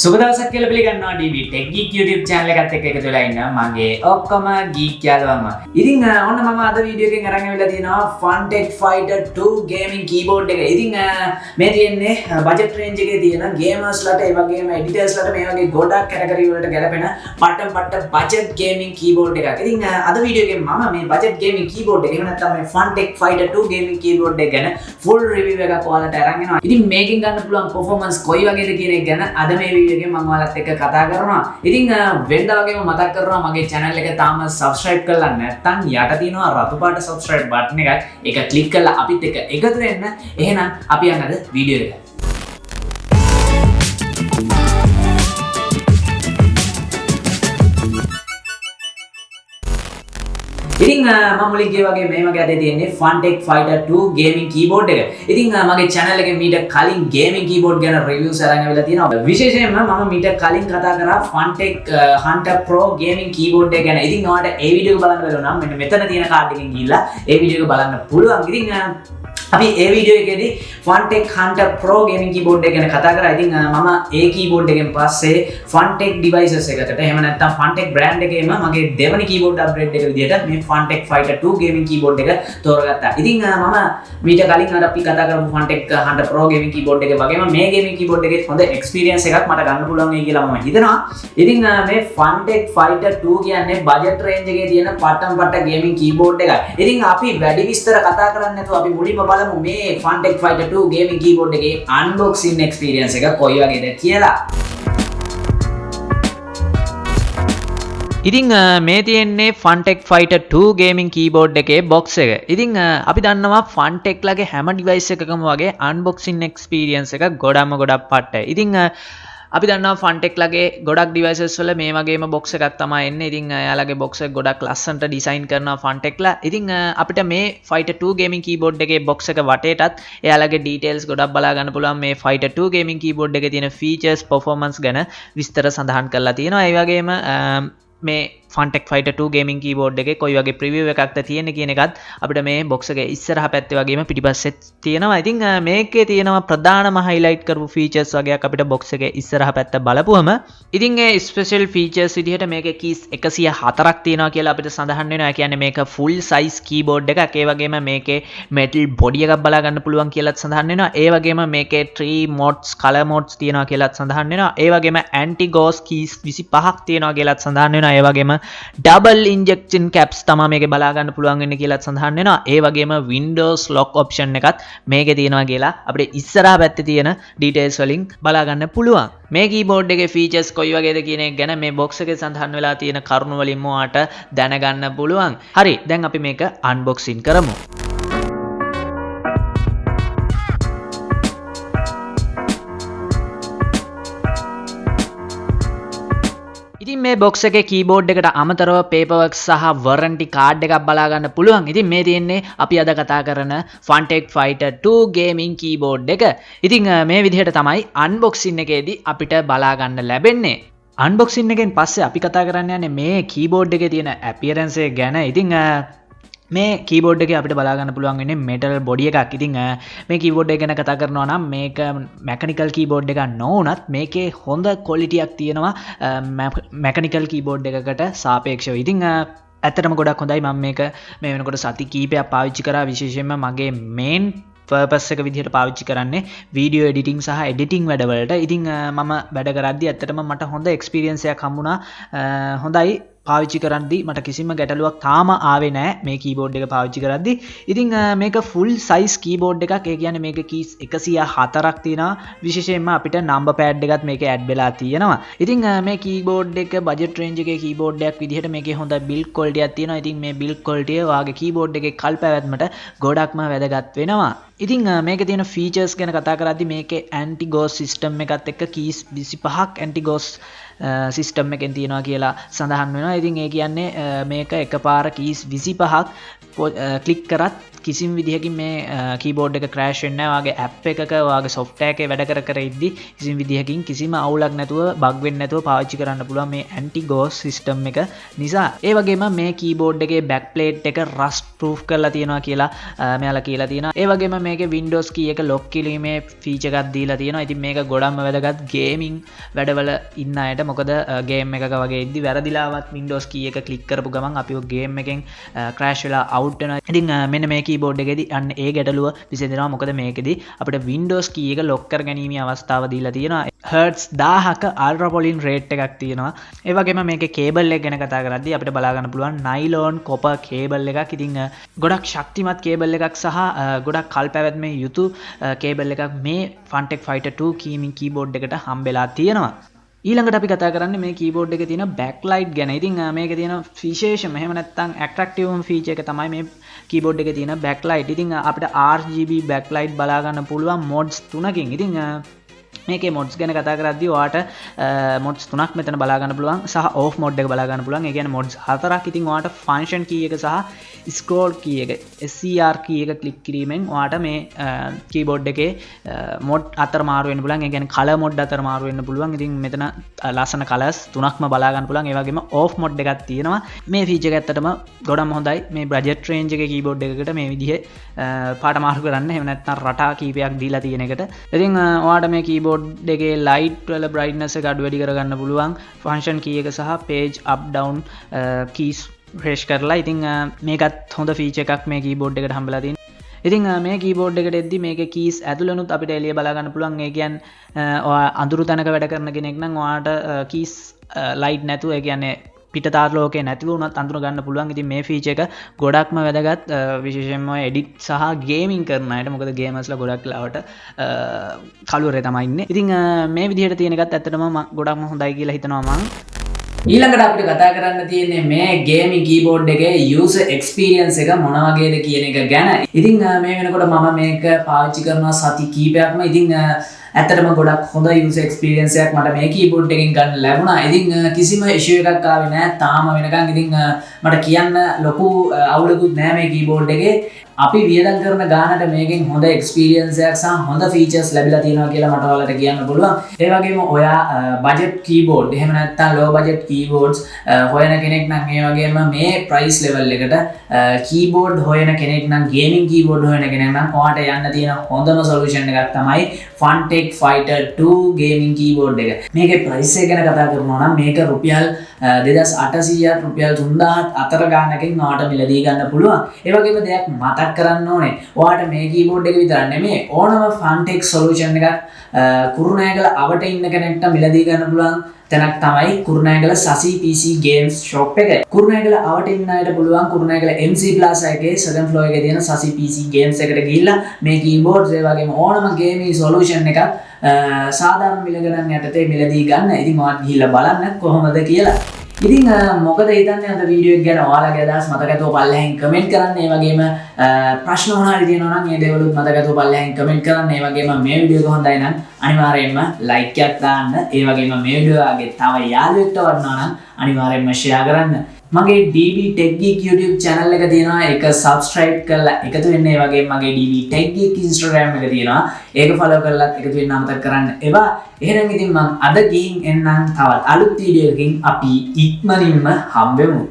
සුබ දවසක් කියලා පිළිගන්නවා DB Tech Geek YouTube channel එකත් එක්ක එකතු වෙලා ඉන්න මගේ ඔක්කොම geek යාළුවන්ම. ඉතින් ඔන්න මම අද වීඩියෝ එකෙන් අරන් ඇවිල්ලා තියෙනවා Funtech Fighter 2 gaming keyboard එක. ඉතින් මේ තියෙන්නේ budget range එකේ තියෙන gamers ලට ඒ වගේම editors ලට මේ වගේ ගොඩක් category වලට ගැලපෙන පට්ට budget gaming keyboard එකක්. ඉතින් අද වීඩියෝ එකෙන් මම මේ budget gaming keyboard එක එහෙම නැත්නම් මේ Funtech Fighter 2 gaming keyboard එක ගැන full review එකක් ඔයාලට අරන් එනවා. ඉතින් මේකෙන් ගන්න පුළුවන් performance කොයි වගේද කියන එක ගැන අද මේ වීඩියෝ එකෙන් මම ඔයාලත් එක්ක කතා කරනවා. ඉතින් වෙනදා වගේම මතක් කරනවා මගේ channel එක තාම subscribe කරලා නැත්නම් යට තියෙනවා රතු පාට subscribe button එකක්. ඒක click කරලා අපිත් එක්ක එකතු වෙන්න. එහෙනම් අපි යන්නද වීඩියෝ එකට. ඉතින් මම මුලින් කිව්වා වගේ මේ වගේ අතේ තියෙන්නේ Funtech Fighter 2 gaming keyboard එක. ඉතින් මගේ channel එකේ මීට කලින් gaming keyboard ගැන reviews අරන් ආවිලා තියෙනවා. විශේෂයෙන්ම මම මීට කලින් කතා කරා Funtech Hunter Pro gaming keyboard එක ගැන. ඉතින් ඔයාලට ඒ වීඩියෝ එක බලන්න බැලුවා නම් මෙන්න මෙතන තියෙන කාඩ් එකෙන් ගිහිල්ලා ඒ වීඩියෝ එක බලන්න පුළුවන්. ඉතින් අපි ඒ වීඩියෝ එකේදී Funtech Hunter Pro gaming keyboard එක ගැන කතා කරා. ඉතින් මම ඒ keyboard එකෙන් පස්සේ Funtech devices එකකට එහෙම නැත්නම් Funtech brand එකේම මගේ දෙවනි keyboard upgrade එක විදිහට මේ Funtech Fighter 2 gaming keyboard එක තෝරගත්තා. ඉතින් මම මීට කලින් අර අපි කතා කරපු Funtech Hunter Pro gaming keyboard එක වගේම මේ gaming keyboard එකේ හොඳ experience එකක් මට ගන්න පුළුවන් වෙයි කියලා මම හිතනවා. ඉතින් මේ Funtech Fighter 2 කියන්නේ budget range එකේ තියෙන පට්ට gaming keyboard එකක්. ඉතින් අපි වැඩි විස්තර කතා කරන්නේ නැතුව අපි මුලින්ම බලමු මේ Funtech Fighter 2 gaming keyboard එකේ unboxing experience එක කොයි වගේද කියලා. ඉතින් මේ තියෙන්නේ Funtech Fighter 2 gaming keyboard එකේ box එක. ඉතින් අපි දන්නවා Funtech ලගේ හැම device එකකම වගේ unboxing experience එක ගොඩක් පට්ටයි. ඉතින් අපි දන්නවා Funtech ලගේ ගොඩක් devices වල මේ වගේම box එකක් තමයි එන්නේ. ඉතින් එයාලගේ box එක ගොඩක් ලස්සනට design කරනවා Funtech ලා. ඉතින් අපිට මේ Fighter 2 gaming keyboard එකේ box එක වටේටත් එයාලගේ details ගොඩක් බලා ගන්න පුළුවන්. මේ Fighter 2 gaming keyboard එකේ තියෙන features performance ගැන විස්තර සඳහන් කරලා තියෙනවා. ඒ වගේම මේ Funtech Fighter 2 gaming keyboard එකේ කොයි වගේ preview එකක්ද තියෙන්නේ කියන එකත් අපිට මේ box එකේ ඉස්සරහ පැත්තේ වගේම පිටිපස්සෙත් තියෙනවා. ඉතින් මේකේ තියෙනවා ප්‍රධානම highlight කරපු features වගේක් අපිට box එකේ ඉස්සරහ පැත්ත බලපුවම ඉතින් ඒ special features විදිහට මේකේ keys 104ක් තියෙනවා කියලා අපිට සඳහන් වෙනවා. ඒ කියන්නේ මේක full size keyboard එකක්. ඒ වගේම මේකේ metal body එකක් බලා ගන්න පුළුවන් කියලාත් සඳහන් වෙනවා. ඒ වගේම මේකේ 3 modes color modes තියෙනවා කියලාත් සඳහන් වෙනවා. ඒ වගේම anti ghost keys 25ක් තියෙනවා කියලාත් සඳහන් වෙනවා. ඒ වගේම double injection caps තමයි මේකේ බලා ගන්න පුළුවන් වෙන්නේ කියලාත් සඳහන් වෙනවා. ඒ වගේම Windows lock option එකත් මේකේ තියෙනවා කියලා අපිට ඉස්සරහා පැත්තේ තියෙන details වලින් බලා ගන්න පුළුවන්. මේ keyboard එකේ features කොයි වගේද කියන එක ගැන මේ box එකේ සඳහන් වෙලා තියෙන කරුණු වලින් ඔයාට දැනගන්න පුළුවන්. හරි, දැන් අපි මේක unboxing කරමු. ඉතින් මේ box එකේ keyboard එකට අමතරව paperwork සහ warranty card එකක් බලා ගන්න පුළුවන්. ඉතින් මේ තියෙන්නේ අපි අද කතා කරන Funtech Fighter 2 gaming keyboard එක. ඉතින් මේ විදිහට තමයි unboxing එකේදී අපිට බලා ගන්න ලැබෙන්නේ. unboxing එකෙන් පස්සේ අපි කතා කරන්න යන්නේ මේ keyboard එකේ තියෙන appearance එක ගැන. ඉතින් මේ keyboard එකේ අපිට බලා ගන්න පුළුවන් වෙන්නේ metal body එකක්. ඉතින් මේ keyboard එක ගැන කතා කරනවා නම් මේක mechanical keyboard එකක් නොවුනත් මේකේ හොඳ quality එකක් තියෙනවා mechanical keyboard එකකට සාපේක්ෂව. ඉතින් ඇත්තටම ගොඩක් හොඳයි. මම මේක මේ වෙනකොට සති කීපයක් පාවිච්චි කරා. විශේෂයෙන්ම මගේ main purpose එක විදිහට පාවිච්චි කරන්නේ video editing සහ editing වැඩවලට. ඉතින් මම වැඩ කරද්දී ඇත්තටම මට හොඳ experience එකක් හම්බුණා. හොඳයි පාවිච්චි කරද්දී මට කිසිම ගැටලුවක් තාම ආවේ නැහැ මේ keyboard එක පාවිච්චි කරද්දී. ඉතින් මේක full size keyboard එකක්. ඒ කියන්නේ මේක keys 104ක් තියෙනවා. විශේෂයෙන්ම අපිට number pad එකත් මේකේ add වෙලා තියෙනවා. ඉතින් මේ keyboard එක budget range එකේ keyboard එකක් විදිහට මේකේ හොඳ build quality එකක් තියෙනවා. ඉතින් මේ build quality එක ඔයාගේ keyboard එකේ කල් පැවැත්මට ගොඩක්ම වැදගත් වෙනවා. ඉතින් මේකේ තියෙන features ගැන කතා කරද්දී මේකේ anti ghost system එකත් එක්ක keys 25ක් anti ghost සිස්ටම් එකෙන් තියෙනවා කියලා සඳහන් වෙනවා. ඉතින් ඒ කියන්නේ මේක එකපාර keys 25ක් ක්ලික් කරත් කිසිම විදිහකින් මේ keyboard එක crash වෙන්නේ නැහැ. ඔයාගේ app එකක ඔයාගේ software එකේ වැඩ කර ඉද්දි කිසිම විදිහකින් කිසිම අවුලක් නැතුව bug වෙන්නේ නැතුව පාවිච්චි කරන්න පුළුවන් මේ anti ghost system එක නිසා. ඒ වගේම මේ keyboard එකේ back plate එක rust proof කරලා තියෙනවා කියලා මෙයාලා කියලා තියෙනවා. ඒ වගේම මේකේ Windows key එක lock කිරීමේ feature එකක් දීලා තියෙනවා. ඉතින් මේක ගොඩක්ම වැදගත් gaming වැඩවල ඉන්න අයට. මොකද game එකක වගේ ඉද්දි වැරදිලාවත් Windows key එක click කරපු ගමන් අපිව game එකෙන් crash වෙලා out වෙනවා. ඉතින් මෙන්න මේ keyboard එකේදී අන්න ඒ ගැටලුව විසඳෙනවා. මොකද මේකෙදී අපිට Windows key එක lock කර ගැනීමේ අවස්ථාව දීලා තියෙනවා. Hertz 1000ක ultra polling rate එකක් තියෙනවා. ඒ වගේම මේකේ cable එක ගැන කතා කරද්දී අපිට බලා ගන්න පුළුවන් nylon copper cable එකක්. ඉතින් ගොඩක් ශක්තිමත් cable එකක් සහ ගොඩක් කල් පැවැත්මේ යුතු cable එකක් මේ Funtech Fighter 2 gaming keyboard එකට හම්බෙලා තියෙනවා. ඊළඟට අපි කතා කරන්නේ මේ keyboard එකේ තියෙන backlight ගැන. ඉතින් මේකේ තියෙන විශේෂම එහෙම නැත්නම් attractive feature එක තමයි මේ keyboard එකේ තියෙන backlight. ඉතින් අපිට RGB backlight බලා ගන්න පුළුවන් mods 3කින්. ඉතින් මේකේ mods ගැන කතා කරද්දී ඔයාට mods 3ක් මෙතන බලා ගන්න පුළුවන් සහ off mode එක බලා ගන්න පුළුවන්. ඒ කියන්නේ mods 4ක්. ඉතින් ඔයාට function key එක සහ scroll key එක SCR key එක click කිරීමෙන් ඔයාට මේ keyboard එකේ mod අතර මාරු වෙන්න පුළුවන්. ඒ කියන්නේ color mode අතර මාරු වෙන්න පුළුවන්. ඉතින් මෙතන ලස්සන colors 3ක්ම බලා ගන්න පුළුවන්. ඒ වගේම off mode එකක් තියෙනවා. මේ feature එක ඇත්තටම ගොඩක් හොඳයි. මේ budget range එකේ keyboard එකකට මේ විදිහේ පාට මාරු කරන්න. එහෙම නැත්නම් රටා කීපයක් දීලා තියෙන එකට. ඉතින් ඔයාට මේ keyboard දෙකේ light වල brightness එක අඩු වැඩි කරගන්න පුළුවන්. function key එක සහ page up down keys press කරලා. ඉතින් මේකත් හොඳ feature එකක් මේ keyboard එකට හම්බෙලා තියෙනවා. ඉතින් මේ keyboard එකට එද්දි මේකේ keys ඇතුළෙනුත් අපිට එළිය බලා ගන්න පුළුවන්. ඒ කියන්නේ ඔයා අඳුරු තැනක වැඩ කරන කෙනෙක් නම් ඔයාට keys light නැතුව ඒ කියන්නේ පිටතාර ලෝකේ නැතිව උනත් අඳුර ගන්න පුළුවන්. ඉතින් මේ feature එක ගොඩක්ම වැදගත් විශේෂයෙන්ම edit සහ gaming කරන අයට. මොකද gamersලා ගොඩක් ලාවට කළුවරේ තමයි ඉන්නේ. ඉතින් මේ විදිහට තියෙන එකත් ඇත්තටම ගොඩක්ම හොඳයි කියලා හිතනවා මම. ඊළඟට අපිට කතා කරන්න තියෙන්නේ මේ gaming keyboard එකේ user experience එක මොන වගේද කියන එක ගැන. ඉතින් මේ වෙනකොට මම මේක පාවිච්චි කරනවා සති කීපයක්ම. ඉතින් ඇත්තටම ගොඩක් හොඳ user experience එකක් මට මේ keyboard එකෙන් ගන්න ලැබුණා. ඉතින් කිසිම issue එකක් ආවේ නැහැ තාම වෙනකන්. ඉතින් මට කියන්න ලොකු අවුලකුත් නැහැ මේ keyboard එකේ. අපි වියදම් කරන ගානට මේකෙන් හොඳ experience එකක් සහ හොඳ features ලැබිලා තියෙනවා කියලා මට ඔයාලට කියන්න පුළුවන්. ඒ වගේම ඔයා budget keyboard එහෙම නැත්නම් low budget keyboards හොයන කෙනෙක් නම් ඒ වගේම මේ price level එකට keyboard හොයන කෙනෙක් නම් gaming keyboard හොයන කෙනෙක් නම් ඔයාට යන්න තියෙන හොඳම solution එකක් තමයි Funtech Fighter 2 gaming keyboard එක. මේකේ price එක ගැන කතා කරනවා නම් මේක රුපියල් 2800ත් රුපියල් 3000ත් අතර ගානකින් ඔයාට මිලදී ගන්න පුළුවන්. ඒ වගේම දෙයක් මතක් කරන්න ඕනේ. ඔයාට මේ keyboard එක විතර නෙමෙයි ඕනම Funtech solution එකක් කුරුණෑගල අවට ඉන්න කෙනෙක්ට මිලදී ගන්න පුළුවන් තැනක් තමයි කුරුණෑගල සසි PC games shop එක. කුරුණෑගල අවට ඉන්න අයට පුළුවන් කුරුණෑගල MC Plaza එකේ second floor එකේ තියෙන සසි PC games එකට ගිහිල්ලා මේ keyboards ඒ වගේම ඕනම gaming solution එකක් සාධාරණ මිල ගණන් යටතේ මිලදී ගන්න. ඉතින් ඔයාලා ගිහිල්ලා බලන්න කොහොමද කියලා. ඉතින් මොකද හිතන්නේ අද වීඩියෝ එක ගැන? ඔයාලගේ අදහස් මතකතුව පල්ලෙහෙන් කමෙන්ට් කරන්න. ඒ වගේම ප්‍රශ්න මොනවා හරි තියෙනවා නම් ඒ දේවලුත් මතකතුව පල්ලෙහෙන් කමෙන්ට් කරන්න. ඒ වගේම මේ වීඩියෝ එක හොඳයි නම් අනිවාර්යයෙන්ම ලයික් එකක් දාන්න. ඒ වගේම මේ වීඩියෝ ආගේ තව යාළුවෙක්ට වඩනවා නම් අනිවාර්යයෙන්ම ෂෙයා කරන්න. මගේ DB Tech Geek YouTube channel එක තියෙනවා. ඒක subscribe කරලා එකතු වෙන්න. ඒ වගේම මගේ DB Tech Geek Instagram එක තියෙනවා. ඒක follow කරලා එකතු වෙන්න අමතක කරන්න එපා. එහෙනම් ඉතින් මම අද ගිහින් එන්නම් තවත් අලුත් වීඩියෝ එකකින් අපි ඉක්මනින්ම හම්බෙමු.